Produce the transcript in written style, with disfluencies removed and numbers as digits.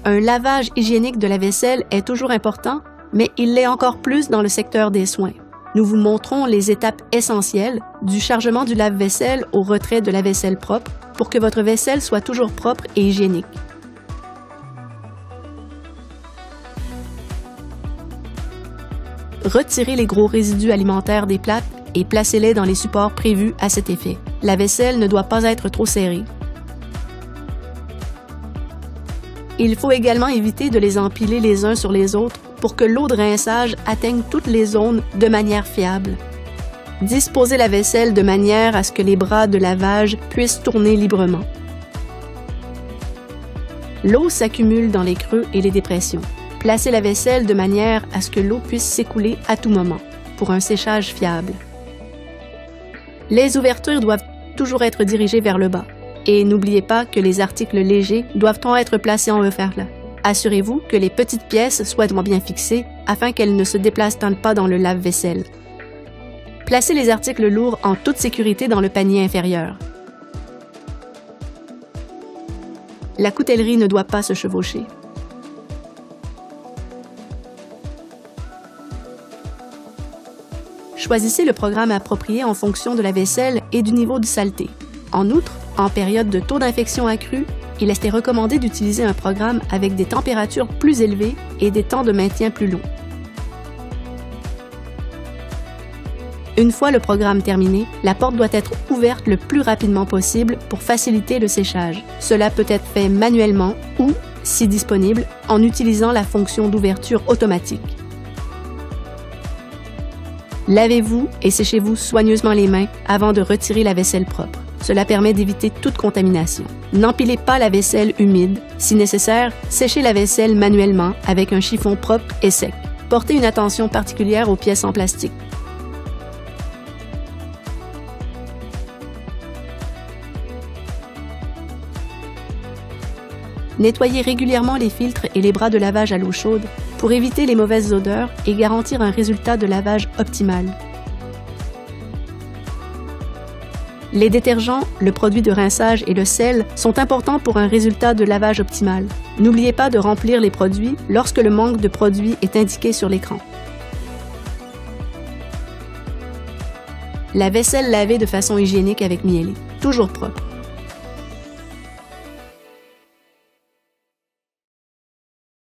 Un lavage hygiénique de la vaisselle est toujours important, mais il l'est encore plus dans le secteur des soins. Nous vous montrons les étapes essentielles du chargement du lave-vaisselle au retrait de la vaisselle propre pour que votre vaisselle soit toujours propre et hygiénique. Retirez les gros résidus alimentaires des plats et placez-les dans les supports prévus à cet effet. La vaisselle ne doit pas être trop serrée. Il faut également éviter de les empiler les uns sur les autres pour que l'eau de rinçage atteigne toutes les zones de manière fiable. Disposez la vaisselle de manière à ce que les bras de lavage puissent tourner librement. L'eau s'accumule dans les creux et les dépressions. Placez la vaisselle de manière à ce que l'eau puisse s'écouler à tout moment pour un séchage fiable. Les ouvertures doivent toujours être dirigées vers le bas. Et n'oubliez pas que les articles légers doivent être placés en referlat. Assurez-vous que les petites pièces soient bien fixées afin qu'elles ne se déplacent pas dans le lave-vaisselle. Placez les articles lourds en toute sécurité dans le panier inférieur. La coutellerie ne doit pas se chevaucher. Choisissez le programme approprié en fonction de la vaisselle et du niveau de saleté. En outre, en période de taux d'infection accru, il est recommandé d'utiliser un programme avec des températures plus élevées et des temps de maintien plus longs. Une fois le programme terminé, la porte doit être ouverte le plus rapidement possible pour faciliter le séchage. Cela peut être fait manuellement ou, si disponible, en utilisant la fonction d'ouverture automatique. Lavez-vous et séchez-vous soigneusement les mains avant de retirer la vaisselle propre. Cela permet d'éviter toute contamination. N'empilez pas la vaisselle humide. Si nécessaire, séchez la vaisselle manuellement avec un chiffon propre et sec. Portez une attention particulière aux pièces en plastique. Nettoyez régulièrement les filtres et les bras de lavage à l'eau chaude pour éviter les mauvaises odeurs et garantir un résultat de lavage optimal. Les détergents, le produit de rinçage et le sel sont importants pour un résultat de lavage optimal. N'oubliez pas de remplir les produits lorsque le manque de produits est indiqué sur l'écran. La vaisselle lavée de façon hygiénique avec Miele, toujours propre.